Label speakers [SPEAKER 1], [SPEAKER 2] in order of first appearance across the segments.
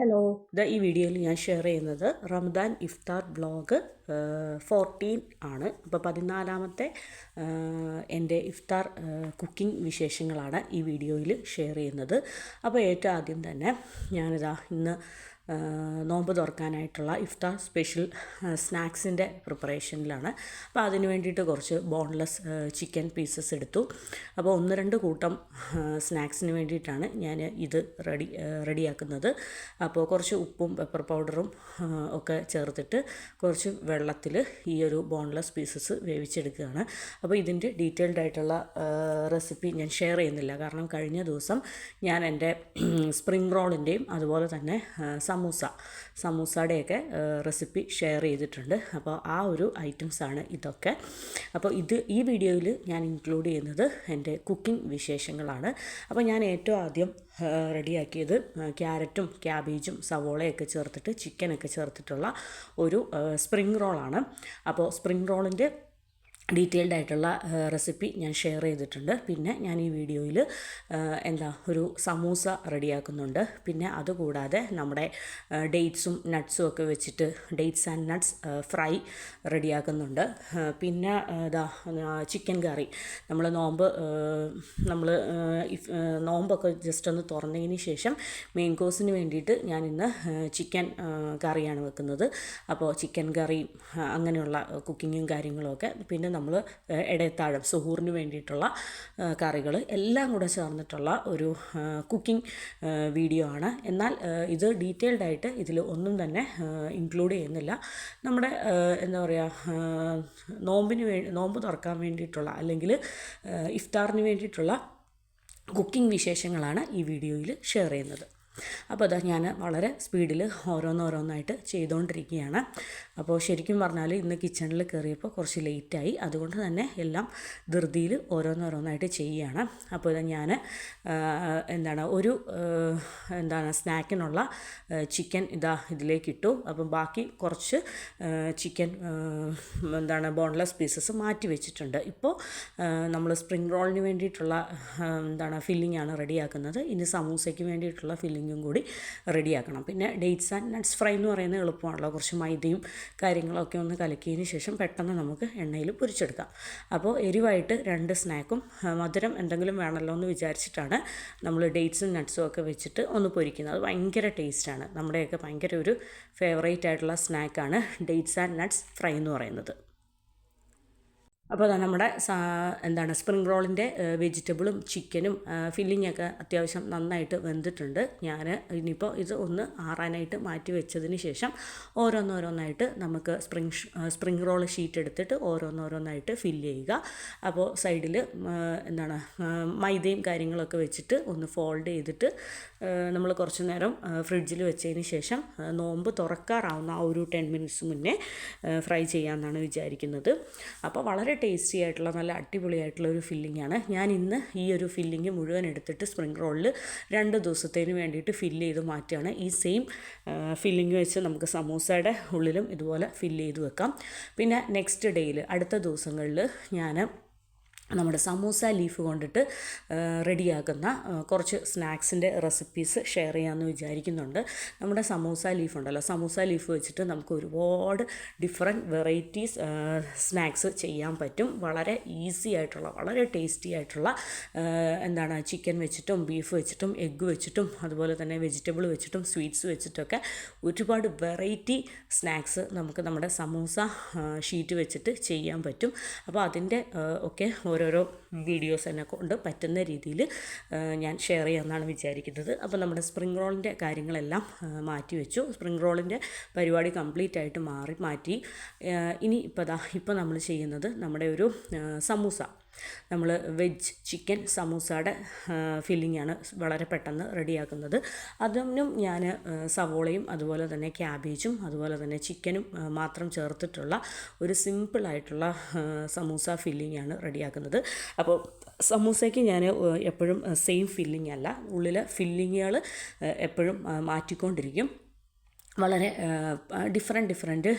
[SPEAKER 1] Hello, ഈ വീഡിയോയിൽ ഞാൻ ഷെയർ ചെയ്യുന്നത് റമദാൻ ഇഫ്താർ ബ്ലോഗ് 14 ആണ്. അപ്പോൾ 14-ാമത്തെ എൻ്റെ ഇഫ്താർ കുക്കിംഗ് വിശേഷങ്ങളാണ് ഈ വീഡിയോയിൽ ഷെയർ ചെയ്യുന്നത്. അപ്പോൾ ഏറ്റവും ആദ്യം തന്നെ ഞാനിതാ ഇന്ന് നോമ്പ് തുറക്കാനായിട്ടുള്ള ഇഫ്താർ സ്പെഷ്യൽ സ്നാക്സിൻ്റെ പ്രിപ്പറേഷനിലാണ്. അപ്പോൾ അതിന് വേണ്ടിയിട്ട് കുറച്ച് ബോൺലെസ് ചിക്കൻ പീസസ് എടുത്തു. അപ്പോൾ 1-2 കൂട്ടം സ്നാക്സിന് വേണ്ടിയിട്ടാണ് ഞാൻ ഇത് റെഡിയാക്കുന്നത്. അപ്പോൾ കുറച്ച് ഉപ്പും പെപ്പർ പൗഡറും ഒക്കെ ചേർത്തിട്ട് കുറച്ച് വെള്ളത്തിൽ ഈ ഒരു ബോൺലെസ് പീസസ് വേവിച്ചെടുക്കുകയാണ്. അപ്പോൾ ഇതിൻ്റെ ഡീറ്റെയിൽഡ് ആയിട്ടുള്ള റെസിപ്പി ഞാൻ ഷെയർ ചെയ്യുന്നില്ല, കാരണം കഴിഞ്ഞ ദിവസം ഞാൻ എൻ്റെ സ്പ്രിംഗ് റോളിൻ്റെയും അതുപോലെ തന്നെ സമൂസയുടെയൊക്കെ റെസിപ്പി ഷെയർ ചെയ്തിട്ടുണ്ട്. അപ്പോൾ ആ ഒരു ഐറ്റംസാണ് ഇതൊക്കെ. അപ്പോൾ ഈ വീഡിയോയിൽ ഞാൻ ഇൻക്ലൂഡ് ചെയ്യുന്നത് എൻ്റെ കുക്കിംഗ് വിശേഷങ്ങളാണ്. അപ്പോൾ ഞാൻ ഏറ്റവും ആദ്യം റെഡിയാക്കിയത് ക്യാരറ്റും ക്യാബേജും സവോളയൊക്കെ ചേർത്തിട്ട് ചിക്കനൊക്കെ ചേർത്തിട്ടുള്ള ഒരു സ്പ്രിംഗ് റോളാണ്. അപ്പോൾ സ്പ്രിംഗ് റോളിൻ്റെ ഡീറ്റെയിൽഡ് ആയിട്ടുള്ള റെസിപ്പി ഞാൻ ഷെയർ ചെയ്തിട്ടുണ്ട്. പിന്നെ ഞാൻ ഈ വീഡിയോയിൽ ഒരു സമൂസ റെഡിയാക്കുന്നുണ്ട്. പിന്നെ അതുകൂടാതെ നമ്മുടെ ഡേറ്റ്സും നട്ട്സും ഒക്കെ വെച്ചിട്ട് ഡേറ്റ്സ് ആൻഡ് നട്ട്സ് ഫ്രൈ റെഡിയാക്കുന്നുണ്ട്. പിന്നെ ചിക്കൻ കറി നമ്മൾ നോമ്പൊക്കെ ജസ്റ്റ് ഒന്ന് തുറന്നതിന് ശേഷം മെയിൻ കോഴ്സിന് വേണ്ടിയിട്ട് ഞാനിന്ന് ചിക്കൻ കറിയാണ് വെക്കുന്നത്. അപ്പോൾ ചിക്കൻ കറി അങ്ങനെയുള്ള കുക്കിങ്ങും കാര്യങ്ങളുമൊക്കെ, പിന്നെ നമ്മൾ ഇടയത്താഴം സുഹൂറിന് വേണ്ടിയിട്ടുള്ള കറികൾ എല്ലാം കൂടെ ചേർന്നിട്ടുള്ള ഒരു കുക്കിംഗ് വീഡിയോ ആണ്. എന്നാൽ ഇത് ഡീറ്റെയിൽഡ് ആയിട്ട് ഇതിൽ ഒന്നും തന്നെ ഇൻക്ലൂഡ് ചെയ്യുന്നില്ല. നമ്മുടെ നോമ്പ് തുറക്കാൻ വേണ്ടിയിട്ടുള്ള അല്ലെങ്കിൽ ഇഫ്താറിന് വേണ്ടിയിട്ടുള്ള കുക്കിംഗ് വിശേഷങ്ങളാണ് ഈ വീഡിയോയിൽ ഷെയർ ചെയ്യുന്നത്. അപ്പോൾ ഞാൻ വളരെ സ്പീഡിൽ ഓരോന്നോരോന്നായിട്ട് ചെയ്തുകൊണ്ടിരിക്കുകയാണ്. അപ്പോൾ ശരിക്കും പറഞ്ഞാൽ ഇന്ന് കിച്ചണിൽ കയറിയപ്പോൾ കുറച്ച് ലേറ്റായി, അതുകൊണ്ട് തന്നെ എല്ലാം ധൃതിയിൽ ഓരോന്നോരോന്നായിട്ട് ചെയ്യുകയാണ്. അപ്പോൾ ഞാൻ ഒരു സ്നാക്കിനുള്ള ചിക്കൻ ഇതിലേക്കിട്ടു. അപ്പം ബാക്കി കുറച്ച് ചിക്കൻ ബോൺലെസ് പീസസ് മാറ്റി വെച്ചിട്ടുണ്ട്. ഇപ്പോൾ നമ്മൾ സ്പ്രിംഗ് റോളിന് വേണ്ടിയിട്ടുള്ള ഫില്ലിംഗ് ആണ് റെഡിയാക്കുന്നത്. ഇനി സമൂസയ്ക്ക് വേണ്ടിയിട്ടുള്ള ഫില്ലിങ്ങും കൂടി റെഡിയാക്കണം. പിന്നെ ഡേറ്റ്സ് ആൻഡ് നട്ട്സ് ഫ്രൈ എന്ന് പറയുന്നത് എളുപ്പമാണല്ലോ. കുറച്ച് മൈദയും കാര്യങ്ങളൊക്കെ ഒന്ന് കലക്കിയതിന് ശേഷം പെട്ടെന്ന് നമുക്ക് എണ്ണയിൽ പൊരിച്ചെടുക്കാം. അപ്പോൾ എരിവായിട്ട് 2 സ്നാക്കും മധുരം എന്തെങ്കിലും വേണമല്ലോ എന്ന് വിചാരിച്ചിട്ടാണ് നമ്മൾ ഡേറ്റ്സും നട്ട്സും ഒക്കെ വെച്ചിട്ട് ഒന്ന് പൊരിക്കുന്നത്. അത് ഭയങ്കര ടേസ്റ്റാണ്. നമ്മുടെയൊക്കെ ഭയങ്കര ഒരു ഫേവറേറ്റ് ആയിട്ടുള്ള സ്നാക്കാണ് ഡേറ്റ്സ് ആൻഡ് നട്ട്സ് ഫ്രൈ എന്ന് പറയുന്നത്. അപ്പോൾ നമ്മുടെ സ്പ്രിംഗ് റോളിൻ്റെ വെജിറ്റബിളും ചിക്കനും ഫില്ലിങ്ങൊക്കെ അത്യാവശ്യം നന്നായിട്ട് വെന്തിട്ടുണ്ട്. ഞാൻ ഇനിയിപ്പോൾ ഇത് ഒന്ന് ആറാനായിട്ട് മാറ്റി വെച്ചതിന് ശേഷം ഓരോന്നോരോന്നായിട്ട് നമുക്ക് സ്പ്രിംഗ് റോൾ ഷീറ്റ് എടുത്തിട്ട് ഓരോന്നോരോന്നായിട്ട് ഫില്ല് ചെയ്യുക. അപ്പോൾ സൈഡിൽ മൈദയും കാര്യങ്ങളൊക്കെ വെച്ചിട്ട് ഒന്ന് ഫോൾഡ് ചെയ്തിട്ട് നമ്മൾ കുറച്ച് നേരം ഫ്രിഡ്ജിൽ വെച്ചതിന് ശേഷം നോമ്പ് തുറക്കാറാവുന്ന ആ ഒരു 10 മിനിറ്റ്സ് മുന്നേ ഫ്രൈ ചെയ്യാമെന്നാണ് വിചാരിക്കുന്നത്. അപ്പോൾ വളരെ ടേസ്റ്റി ആയിട്ടുള്ള നല്ല അടിപൊളിയായിട്ടുള്ള ഒരു ഫില്ലിങ്ങാണ്. ഞാൻ ഇന്ന് ഈ ഒരു ഫില്ലിങ് മുഴുവൻ എടുത്തിട്ട് സ്പ്രിംഗ് റോളിൽ 2 ദിവസത്തേന് വേണ്ടിയിട്ട് ഫില്ല് ചെയ്ത് മാറ്റുകയാണ്. ഈ സെയിം ഫില്ലിങ് വെച്ച് നമുക്ക് സമൂസയുടെ ഉള്ളിലും ഇതുപോലെ ഫില്ല് ചെയ്ത് വെക്കാം. പിന്നെ നെക്സ്റ്റ് ഡേയിൽ അടുത്ത ദിവസങ്ങളിൽ ഞാൻ നമ്മുടെ സമൂസ ലീഫ് കൊണ്ടിട്ട് റെഡിയാക്കുന്ന കുറച്ച് സ്നാക്സിൻ്റെ റെസിപ്പീസ് ഷെയർ ചെയ്യാമെന്ന് വിചാരിക്കുന്നുണ്ട്. നമ്മുടെ സമൂസ ലീഫ് ഉണ്ടല്ലോ, സമൂസ ലീഫ് വെച്ചിട്ട് നമുക്ക് ഒരുപാട് ഡിഫറെൻറ്റ് വെറൈറ്റീസ് സ്നാക്സ് ചെയ്യാൻ പറ്റും. വളരെ ഈസി ആയിട്ടുള്ള വളരെ ടേസ്റ്റി ആയിട്ടുള്ള ചിക്കൻ വെച്ചിട്ടും ബീഫ് വെച്ചിട്ടും എഗ്ഗ് വെച്ചിട്ടും അതുപോലെ തന്നെ വെജിറ്റബിൾ വെച്ചിട്ടും സ്വീറ്റ്സ് വെച്ചിട്ടൊക്കെ ഒരുപാട് വെറൈറ്റി സ്നാക്സ് നമുക്ക് നമ്മുടെ സമൂസ ഷീറ്റ് വെച്ചിട്ട് ചെയ്യാൻ പറ്റും. അപ്പോൾ അതിൻ്റെ ഒക്കെ ഓരോരോ വീഡിയോസ് എന്നെ കൊണ്ട് പറ്റുന്ന രീതിയിൽ ഞാൻ ഷെയർ ചെയ്യാമെന്നാണ് വിചാരിക്കുന്നത്. അപ്പോൾ നമ്മുടെ സ്പ്രിംഗ് റോളിൻ്റെ കാര്യങ്ങളെല്ലാം മാറ്റി വെച്ചു. സ്പ്രിംഗ് റോളിൻ്റെ പരിപാടി കംപ്ലീറ്റ് ആയിട്ട് മാറ്റി. ഇനി ഇപ്പോൾ നമ്മൾ ചെയ്യുന്നത് നമ്മുടെ ഒരു സമൂസ, നമ്മൾ വെജ് ചിക്കൻ സമൂസയുടെ ഫില്ലിങ്ങാണ് വളരെ പെട്ടെന്ന് റെഡിയാക്കുന്നത്. അതിനും ഞാൻ സവോളയും അതുപോലെ തന്നെ ക്യാബേജും അതുപോലെ തന്നെ ചിക്കനും മാത്രം ചേർത്തിട്ടുള്ള ഒരു സിമ്പിളായിട്ടുള്ള സമൂസ ഫില്ലിങ്ങാണ് റെഡിയാക്കുന്നത്. അപ്പോൾ സമൂസയ്ക്ക് ഞാൻ എപ്പോഴും സെയിം ഫില്ലിംഗ് അല്ല, ഉള്ളിലെ ഫില്ലിങ്ങുകൾ എപ്പോഴും മാറ്റിക്കൊണ്ടിരിക്കും. വളരെ ഡിഫറെൻറ്റ്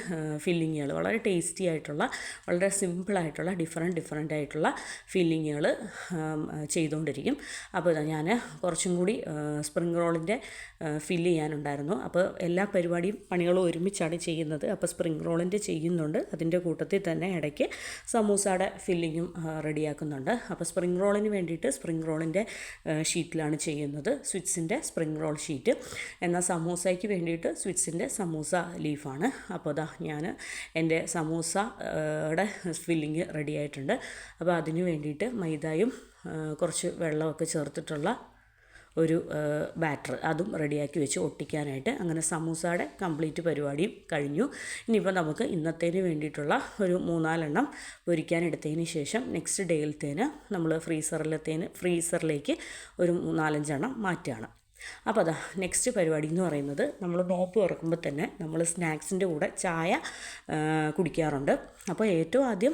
[SPEAKER 1] ഫില്ലിങ്ങുകൾ, വളരെ ടേസ്റ്റി ആയിട്ടുള്ള, വളരെ സിമ്പിളായിട്ടുള്ള ഡിഫറെൻ്റ് ആയിട്ടുള്ള ഫില്ലിങ്ങുകൾ ചെയ്തുകൊണ്ടിരിക്കും. അപ്പോൾ ഇതാ ഞാൻ കുറച്ചും കൂടി സ്പ്രിംഗ് റോളിൻ്റെ ഫില്ല് ചെയ്യാനുണ്ടായിരുന്നു. അപ്പോൾ എല്ലാ പണികളും ഒരുമിച്ചാണ് ചെയ്യുന്നത്. അപ്പോൾ സ്പ്രിംഗ് റോളിൻ്റെ ചെയ്യുന്നുണ്ട്, അതിൻ്റെ കൂട്ടത്തിൽ തന്നെ ഇടയ്ക്ക് സമൂസയുടെ ഫില്ലിങ്ങും റെഡിയാക്കുന്നുണ്ട്. അപ്പോൾ സ്പ്രിംഗ് റോളിന് വേണ്ടിയിട്ട് സ്പ്രിംഗ് റോളിൻ്റെ ഷീറ്റിലാണ് ചെയ്യുന്നത്, സ്വിറ്റ്സിൻ്റെ സ്പ്രിംഗ് റോൾ ഷീറ്റ്. എന്നാൽ സമൂസയ്ക്ക് വേണ്ടിയിട്ട് സ്വിറ്റ്സിൻ്റെ സമൂസ ലീഫാണ്. അപ്പോൾ അതാ ഞാൻ എൻ്റെ സമൂസയുടെ ഫില്ലിങ് റെഡി ആയിട്ടുണ്ട്. അപ്പോൾ അതിന് വേണ്ടിയിട്ട് മൈദയും കുറച്ച് വെള്ളമൊക്കെ ചേർത്തിട്ടുള്ള ഒരു ബാറ്റർ അതും റെഡിയാക്കി വെച്ച് ഒട്ടിക്കാനായിട്ട്. അങ്ങനെ സമൂസയുടെ കംപ്ലീറ്റ് പരിപാടിയും കഴിഞ്ഞു. ഇനിയിപ്പോൾ നമുക്ക് ഇന്നത്തേന് വേണ്ടിയിട്ടുള്ള ഒരു 3-4 പൊരിക്കാനെടുത്തതിന് ശേഷം നെക്സ്റ്റ് ഡേയിലത്തേന് നമ്മൾ ഫ്രീസറിലേക്ക് ഒരു 4-5 മാറ്റുകയാണ്. അപ്പോൾ അതാ നെക്സ്റ്റ് പരിപാടി എന്ന് പറയുന്നത്, നമ്മൾ നോമ്പ് തുറക്കുമ്പോൾ തന്നെ നമ്മൾ സ്നാക്സിൻ്റെ കൂടെ ചായ കുടിക്കാറുണ്ട്. അപ്പോൾ ഏറ്റവും ആദ്യം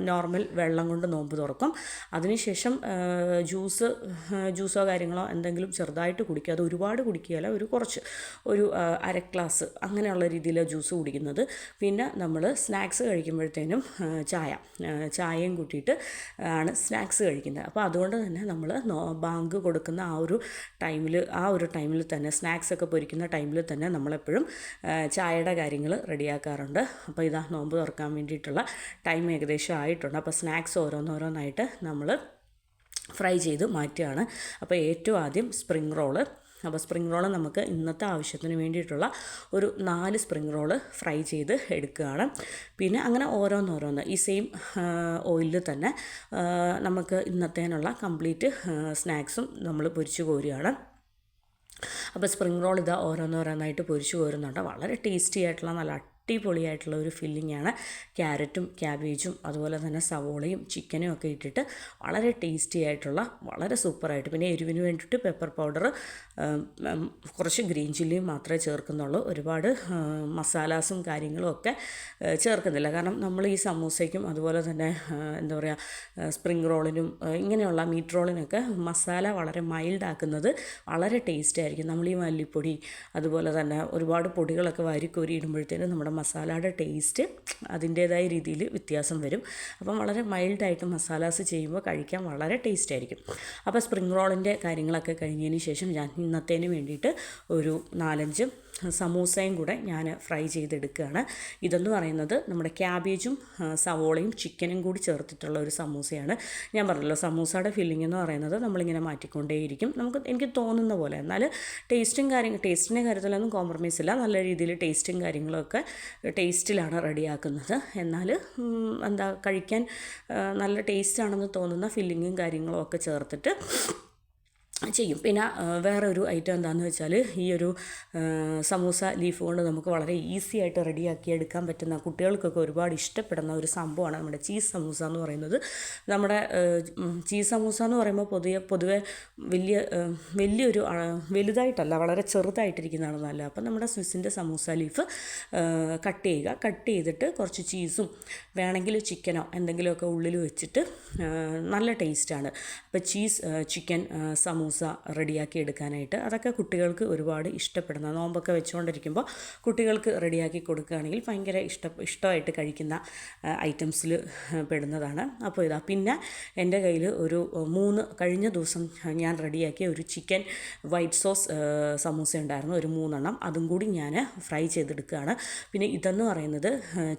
[SPEAKER 1] നോർമൽ വെള്ളം കൊണ്ട് നോമ്പ് തുറക്കും. അതിനുശേഷം ജ്യൂസോ കാര്യങ്ങളോ എന്തെങ്കിലും ചെറുതായിട്ട് കുടിക്കുക. അത് ഒരുപാട് കുടിക്കുകയല്ല, ഒരു അര ഗ്ലാസ് അങ്ങനെയുള്ള രീതിയിൽ ജ്യൂസ് കുടിക്കുന്നത്. പിന്നെ നമ്മൾ സ്നാക്സ് കഴിക്കുമ്പോഴത്തേനും ചായയും കൂട്ടിയിട്ട് ആണ് സ്നാക്സ് കഴിക്കുന്നത്. അപ്പോൾ അതുകൊണ്ട് തന്നെ നമ്മൾ ബാങ്ക് കൊടുക്കുന്ന ആ ഒരു ടൈമിൽ തന്നെ സ്നാക്സൊക്കെ പൊരിക്കുന്ന ടൈമിൽ തന്നെ നമ്മളെപ്പോഴും ചായയുടെ കാര്യങ്ങൾ റെഡിയാക്കാറുണ്ട്. അപ്പോൾ ഇതാ നോമ്പ് തുറക്കാൻ വേണ്ടിയിട്ടുള്ള ടൈം ഏകദേശം ആയിട്ടുണ്ട്. അപ്പോൾ സ്നാക്സ് ഓരോന്നായിട്ട് നമ്മൾ ഫ്രൈ ചെയ്ത് മാറ്റുകയാണ്. അപ്പോൾ ഏറ്റവും ആദ്യം സ്പ്രിംഗ് റോള്. അപ്പോൾ സ്പ്രിംഗ് റോള് നമുക്ക് ഇന്നത്തെ ആവശ്യത്തിന് വേണ്ടിയിട്ടുള്ള ഒരു 4 സ്പ്രിംഗ് റോള് ഫ്രൈ ചെയ്ത് എടുക്കുകയാണ്. പിന്നെ അങ്ങനെ ഓരോന്ന് ഈ സെയിം ഓയിലിൽ തന്നെ നമുക്ക് ഇന്നത്തേനുള്ള കംപ്ലീറ്റ് സ്നാക്സും നമ്മൾ പൊരിച്ച് കോരുകയാണ്. അപ്പോൾ സ്പ്രിംഗ് റോൾ ഇതാ ഓരോന്നായിട്ട് പൊരിച്ച് കോരുന്നുണ്ട്. വളരെ ടേസ്റ്റി ആയിട്ടുള്ള നല്ല അടിപൊളിയായിട്ടുള്ള ഒരു ഫില്ലിങ്ങാണ്. ക്യാരറ്റും ക്യാബേജും അതുപോലെ തന്നെ സവോളയും ചിക്കനും ഒക്കെ ഇട്ടിട്ട് വളരെ ടേസ്റ്റി ആയിട്ടുള്ള, വളരെ സൂപ്പറായിട്ട്. പിന്നെ എരിവിന് വേണ്ടിയിട്ട് പെപ്പർ പൗഡർ, കുറച്ച് ഗ്രീൻ ചില്ലിയും മാത്രമേ ചേർക്കുന്നുള്ളൂ. ഒരുപാട് മസാലാസും കാര്യങ്ങളും ഒക്കെ ചേർക്കുന്നില്ല. കാരണം നമ്മൾ ഈ സമൂസയ്ക്കും അതുപോലെ തന്നെ സ്പ്രിംഗ് റോളിനും ഇങ്ങനെയുള്ള മീറ്റ് റോളിനൊക്കെ മസാല വളരെ മൈൽഡാക്കുന്നത് വളരെ ടേസ്റ്റ് ആയിരിക്കും. നമ്മൾ ഈ മല്ലിപ്പൊടി അതുപോലെ തന്നെ ഒരുപാട് പൊടികളൊക്കെ വാരിക്കോരി ഇടുമ്പോഴത്തേനും നമ്മുടെ മസാലയുടെ ടേസ്റ്റ് അതിൻ്റേതായ രീതിയിൽ വ്യത്യാസം വരും. അപ്പം വളരെ മൈൽഡായിട്ട് മസാലാസ് ചെയ്യുമ്പോൾ കഴിക്കാൻ വളരെ ടേസ്റ്റ് ആയിരിക്കും. അപ്പോൾ സ്പ്രിംഗ് റോളിൻ്റെ കാര്യങ്ങളൊക്കെ കഴിഞ്ഞതിന് ശേഷം ഞാൻ ഇന്നത്തേന് വേണ്ടിയിട്ട് ഒരു 4-5 സമൂസയും കൂടെ ഞാൻ ഫ്രൈ ചെയ്തെടുക്കുകയാണ്. ഇതെന്ന് പറയുന്നത് നമ്മുടെ ക്യാബേജും സവോളയും ചിക്കനും കൂടി ചേർത്തിട്ടുള്ള ഒരു സമൂസയാണ്. ഞാൻ പറഞ്ഞല്ലോ, സമൂസയുടെ ഫില്ലിംഗ് എന്ന് പറയുന്നത് നമ്മളിങ്ങനെ മാറ്റിക്കൊണ്ടേയിരിക്കും, എനിക്ക് തോന്നുന്ന പോലെ. എന്നാൽ ടേസ്റ്റിൻ്റെ കാര്യത്തിലൊന്നും കോംപ്രമൈസ് ഇല്ല. നല്ല രീതിയിൽ ടേസ്റ്റും കാര്യങ്ങളൊക്കെ ടേസ്റ്റിലാണ് റെഡിയാക്കുന്നത്. എന്നാൽ കഴിക്കാൻ നല്ല ടേസ്റ്റാണെന്ന് തോന്നുന്ന ഫില്ലിങ്ങും കാര്യങ്ങളും ഒക്കെ ചേർത്തിട്ട് ചെയ്യും. പിന്നെ വേറെ ഒരു ഐറ്റം എന്താണെന്ന് വെച്ചാൽ, ഈ ഒരു സമൂസ ലീഫ് കൊണ്ട് നമുക്ക് വളരെ ഈസി ആയിട്ട് റെഡിയാക്കി എടുക്കാൻ പറ്റുന്ന, കുട്ടികൾക്കൊക്കെ ഒരുപാട് ഇഷ്ടപ്പെടുന്ന ഒരു സംഭവമാണ് നമ്മുടെ ചീസ് സമൂസ എന്ന് പറയുന്നത്. നമ്മുടെ ചീസ് സമൂസ എന്ന് പറയുമ്പോൾ പൊതുവെ വലിയൊരു വലുതായിട്ടല്ല, വളരെ ചെറുതായിട്ടിരിക്കുന്നതാണ് നല്ലത്. അപ്പം നമ്മുടെ സ്വിസ്സിൻ്റെ സമൂസ ലീഫ് കട്ട് ചെയ്തിട്ട് കുറച്ച് ചീസും വേണമെങ്കിൽ ചിക്കനോ എന്തെങ്കിലുമൊക്കെ ഉള്ളിൽ വെച്ചിട്ട് നല്ല ടേസ്റ്റാണ്. അപ്പോൾ ചിക്കൻ സമൂസ റെഡിയാക്കി എടുക്കാനായിട്ട് അതൊക്കെ കുട്ടികൾക്ക് ഒരുപാട് ഇഷ്ടപ്പെടുന്ന, നോമ്പൊക്കെ വെച്ചുകൊണ്ടിരിക്കുമ്പോൾ കുട്ടികൾക്ക് റെഡിയാക്കി കൊടുക്കുകയാണെങ്കിൽ ഭയങ്കര ഇഷ്ടമായിട്ട് കഴിക്കുന്ന ഐറ്റംസിൽ പെടുന്നതാണ്. അപ്പോൾ ഇതാ, പിന്നെ എൻ്റെ കയ്യിൽ ഒരു 3 കഴിഞ്ഞ ദിവസം ഞാൻ റെഡിയാക്കിയ ഒരു ചിക്കൻ വൈറ്റ് സോസ് സമൂസ ഉണ്ടായിരുന്നു, ഒരു 3 അതും കൂടി ഞാൻ ഫ്രൈ ചെയ്തെടുക്കുകയാണ്. പിന്നെ ഇതെന്ന് പറയുന്നത്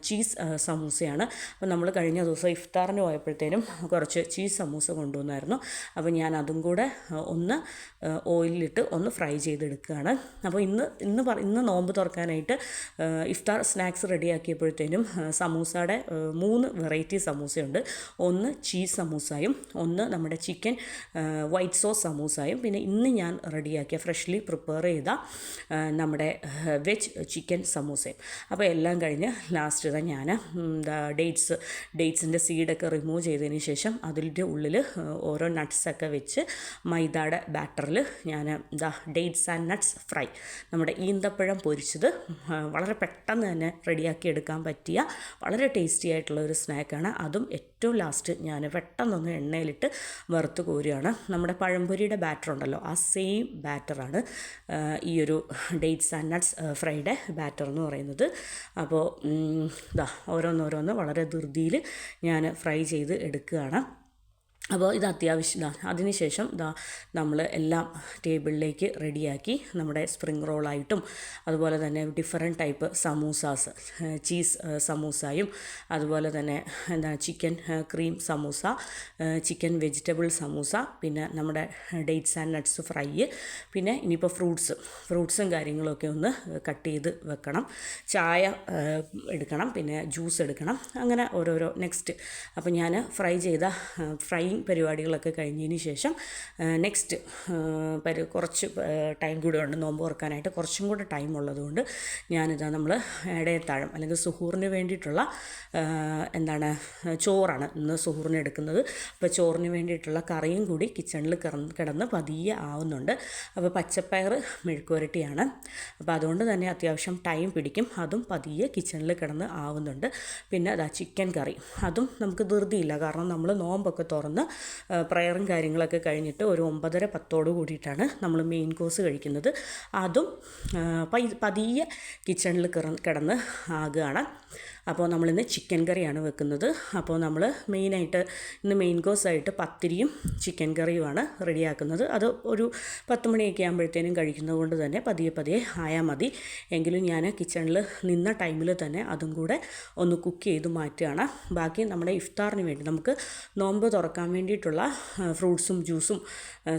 [SPEAKER 1] ചീസ് സമൂസയാണ്. അപ്പോൾ നമ്മൾ കഴിഞ്ഞ ദിവസം ഇഫ്താറിന് പോയപ്പോഴത്തേനും കുറച്ച് ചീസ് സമൂസ കൊണ്ടുവന്നായിരുന്നു. അപ്പോൾ ഞാൻ അതും കൂടെ ഒന്ന് ഓയിലിട്ട് ഒന്ന് ഫ്രൈ ചെയ്തെടുക്കുകയാണ്. അപ്പോൾ ഇന്ന് നോമ്പ് തുറക്കാനായിട്ട് ഇഫ്താർ സ്നാക്സ് റെഡിയാക്കിയപ്പോഴത്തേനും സമൂസയുടെ 3 വെറൈറ്റി സമൂസയുണ്ട്. ഒന്ന് ചീസ് സമൂസയും, ഒന്ന് നമ്മുടെ ചിക്കൻ വൈറ്റ് സോസ് സമൂസയും, പിന്നെ ഇന്ന് ഞാൻ റെഡിയാക്കിയ ഫ്രഷ്ലി പ്രിപ്പയർ ചെയ്ത നമ്മുടെ വെജ് ചിക്കൻ സമൂസയും. അപ്പോൾ എല്ലാം കഴിഞ്ഞ് ലാസ്റ്റ് തന്നെ ഞാൻ ഡേറ്റ്സിൻ്റെ സീഡൊക്കെ റിമൂവ് ചെയ്തതിന് ശേഷം അതിൻ്റെ ഉള്ളിൽ ഓരോ നട്ട്സൊക്കെ വെച്ച് മൈദയുടെ ബാറ്ററിൽ ടേബിളിൽ ഞാൻ ഡേറ്റ്സ് ആൻഡ് നട്ട്സ് ഫ്രൈ, നമ്മുടെ ഈന്തപ്പഴം പൊരിച്ചത്, വളരെ പെട്ടെന്ന് തന്നെ റെഡിയാക്കി എടുക്കാൻ പറ്റിയ വളരെ ടേസ്റ്റി ആയിട്ടുള്ള ഒരു സ്നാക്കാണ്. അതും ഏറ്റവും ലാസ്റ്റ് ഞാൻ പെട്ടെന്നൊന്ന് എണ്ണയിലിട്ട് വറുത്ത് കോരുകയാണ്. നമ്മുടെ പഴംപൊരിയുടെ ബാറ്റർ ഉണ്ടല്ലോ, ആ സെയിം ബാറ്ററാണ് ഈ ഒരു ഡേറ്റ്സ് ആൻഡ് നട്ട്സ് ഫ്രൈയുടെ ബാറ്റർ എന്ന് പറയുന്നത്. അപ്പോൾ ഓരോന്നോരോന്ന് വളരെ ധൃതിയിൽ ഞാൻ ഫ്രൈ ചെയ്ത് എടുക്കുകയാണ്. അപ്പോൾ ഇത് അത്യാവശ്യം അതിനുശേഷം നമ്മൾ എല്ലാം ടേബിളിലേക്ക് റെഡിയാക്കി നമ്മുടെ സ്പ്രിംഗ് റോളായിട്ടും അതുപോലെ തന്നെ ഡിഫറെൻറ്റ് ടൈപ്പ് സമൂസാസ്, ചീസ് സമൂസായും അതുപോലെ തന്നെ chicken cream samosa, chicken vegetable samosa, പിന്നെ നമ്മുടെ ഡേറ്റ്സ് ആൻഡ് നട്ട്സ് ഫ്രൈ, പിന്നെ ഇനിയിപ്പോൾ ഫ്രൂട്ട്സും കാര്യങ്ങളൊക്കെ ഒന്ന് കട്ട് ചെയ്ത് വെക്കണം, ചായ എടുക്കണം, പിന്നെ ജ്യൂസ് എടുക്കണം, അങ്ങനെ ഓരോരോ നെക്സ്റ്റ്. അപ്പോൾ ഞാൻ ഫ്രൈയിങ് പരിപാടികളൊക്കെ കഴിഞ്ഞതിന് ശേഷം നെക്സ്റ്റ് കുറച്ച് ടൈം കൂടെ ഉണ്ട് നോമ്പ് തുറക്കാനായിട്ട്, കുറച്ചും കൂടെ ടൈം ഉള്ളതുകൊണ്ട് നമ്മൾ ഇടയത്താഴം അല്ലെങ്കിൽ സുഹൂറിന് വേണ്ടിയിട്ടുള്ള ചോറാണ് ഇന്ന് സുഹൂറിന് എടുക്കുന്നത്. അപ്പോൾ ചോറിന് വേണ്ടിയിട്ടുള്ള കറിയും കൂടി കിച്ചണിൽ കിടന്ന് പതിയെ ആവുന്നുണ്ട്. അപ്പോൾ പച്ചപ്പയർ മെഴുക്കുവരട്ടിയാണ്, അപ്പോൾ അതുകൊണ്ട് തന്നെ അത്യാവശ്യം ടൈം പിടിക്കും, അതും പതിയെ കിച്ചണിൽ കിടന്ന് ആവുന്നുണ്ട്. പിന്നെ ചിക്കൻ കറി, അതും നമുക്ക് ധൃതിയില്ല, കാരണം നമ്മൾ നോമ്പൊക്കെ തുറന്ന് പ്രയറും കാര്യങ്ങളൊക്കെ കഴിഞ്ഞിട്ട് ഒരു 9:30-10 കൂടിയിട്ടാണ് നമ്മൾ മെയിൻ കോഴ്സ് കഴിക്കുന്നത്. അതും പതിയെ കിച്ചണിൽ കിടന്ന് ആകുകയാണ്. അപ്പോൾ നമ്മളിന്ന് ചിക്കൻ കറിയാണ് വെക്കുന്നത്. അപ്പോൾ നമ്മൾ മെയിനായിട്ട് ഇന്ന് മെയിൻ കോഴ്സായിട്ട് പത്തിരിയും ചിക്കൻ കറിയുമാണ് റെഡിയാക്കുന്നത്. അത് ഒരു 10 മണിയൊക്കെ ആകുമ്പോഴത്തേനും കഴിക്കുന്നത് കൊണ്ട് തന്നെ പതിയെ ആയാൽ മതി. എങ്കിലും ഞാൻ കിച്ചണിൽ നിന്ന ടൈമിൽ തന്നെ അതും കൂടെ ഒന്ന് കുക്ക് ചെയ്ത് മാറ്റുകയാണ്. ബാക്കി നമ്മുടെ ഇഫ്താറിന് വേണ്ടി നമുക്ക് നോമ്പ് തുറക്കാൻ വേണ്ടിയിട്ടുള്ള ഫ്രൂട്ട്സും ജ്യൂസും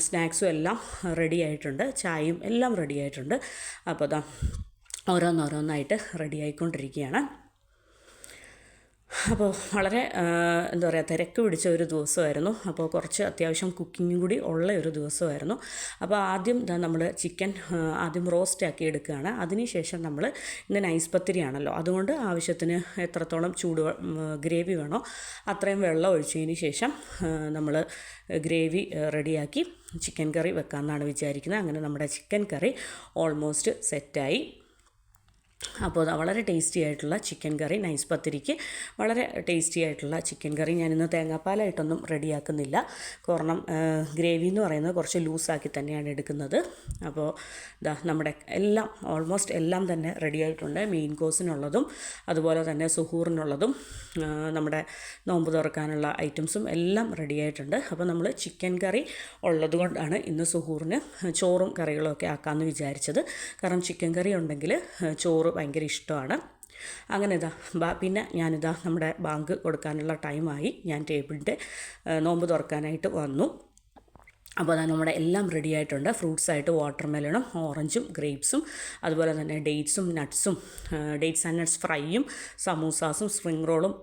[SPEAKER 1] സ്നാക്സും എല്ലാം റെഡി ആയിട്ടുണ്ട്, ചായയും എല്ലാം റെഡി ആയിട്ടുണ്ട്. അപ്പോൾ ഓരോന്നോരോന്നായിട്ട് റെഡി ആയിക്കൊണ്ടിരിക്കുകയാണ്. അപ്പോൾ വളരെ തിരക്ക് പിടിച്ച ഒരു ദിവസമായിരുന്നു. അപ്പോൾ കുറച്ച് അത്യാവശ്യം കുക്കിങ്ങും കൂടി ഉള്ള ഒരു ദിവസമായിരുന്നു. അപ്പോൾ ആദ്യം നമ്മൾ ചിക്കൻ ആദ്യം റോസ്റ്റാക്കി എടുക്കുകയാണ്. അതിനുശേഷം നമ്മൾ ഇന്ന് നൈസ് പത്തിരിയാണല്ലോ, അതുകൊണ്ട് ആവശ്യത്തിന് എത്രത്തോളം ഗ്രേവി വേണോ അത്രയും വെള്ളം ഒഴിച്ചതിന് ശേഷം നമ്മൾ ഗ്രേവി റെഡിയാക്കി ചിക്കൻ കറി വെക്കാമെന്നാണ് വിചാരിക്കുന്നത്. അങ്ങനെ നമ്മുടെ ചിക്കൻ കറി ഓൾമോസ്റ്റ് സെറ്റായി. അപ്പോൾ വളരെ ടേസ്റ്റി ആയിട്ടുള്ള ചിക്കൻ കറി, നൈസ് പത്തിരിക്ക് വളരെ ടേസ്റ്റി ആയിട്ടുള്ള ചിക്കൻ കറി. ഞാനിന്ന് തേങ്ങാപ്പാലായിട്ടൊന്നും റെഡിയാക്കുന്നില്ല, കാരണം ഗ്രേവി എന്ന് പറയുന്നത് കുറച്ച് ലൂസാക്കി തന്നെയാണ് എടുക്കുന്നത്. അപ്പോൾ നമ്മുടെ ഓൾമോസ്റ്റ് എല്ലാം തന്നെ റെഡി ആയിട്ടുണ്ട്. മെയിൻ കോഴ്സിനുള്ളതും അതുപോലെ തന്നെ സുഹൂറിനുള്ളതും നമ്മുടെ നോമ്പ് തുറക്കാനുള്ള ഐറ്റംസും എല്ലാം റെഡി ആയിട്ടുണ്ട്. അപ്പോൾ നമ്മൾ ചിക്കൻ കറി ഉള്ളത് കൊണ്ടാണ് ഇന്ന് സുഹൂറിന് ചോറും കറികളൊക്കെ ആക്കാമെന്ന് വിചാരിച്ചത്. കാരണം ചിക്കൻ കറി ഉണ്ടെങ്കിൽ ചോറ് ഭയങ്കര ഇഷ്ടമാണ്. അങ്ങനെ പിന്നെ നമ്മുടെ ബാങ്ക് കൊടുക്കാനുള്ള ടൈമായി. ഞാൻ ടേബിളിൻ്റെ നോമ്പ് തുറക്കാനായിട്ട് വന്നു. അപ്പോൾ നമ്മുടെ എല്ലാം റെഡി ആയിട്ടുണ്ട്. ഫ്രൂട്ട്സായിട്ട് വാട്ടർമെലണും ഓറഞ്ചും ഗ്രേപ്സും അതുപോലെ തന്നെ ഡേറ്റ്സും നട്ട്സും, ഡേറ്റ്സ് ആൻഡ് നട്ട്സ് ഫ്രൈയും സമൂസാസും സ്പ്രിംഗ് റോളും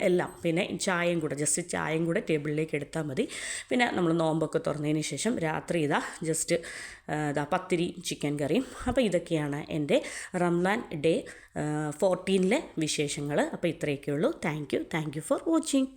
[SPEAKER 1] എല്ലാം, പിന്നെ ജസ്റ്റ് ചായയും കൂടെ ടേബിളിലേക്ക് എടുത്താൽ മതി. പിന്നെ നമ്മൾ നോമ്പൊക്കെ തുറന്നതിന് ശേഷം രാത്രി ജസ്റ്റ് പത്തിരി ചിക്കൻ കറിയും. അപ്പോൾ ഇതൊക്കെയാണ് എൻ്റെ റംസാൻ ഡേ 14 വിശേഷങ്ങൾ. അപ്പോൾ ഇത്രയൊക്കെയുള്ളൂ. Thank you for watching.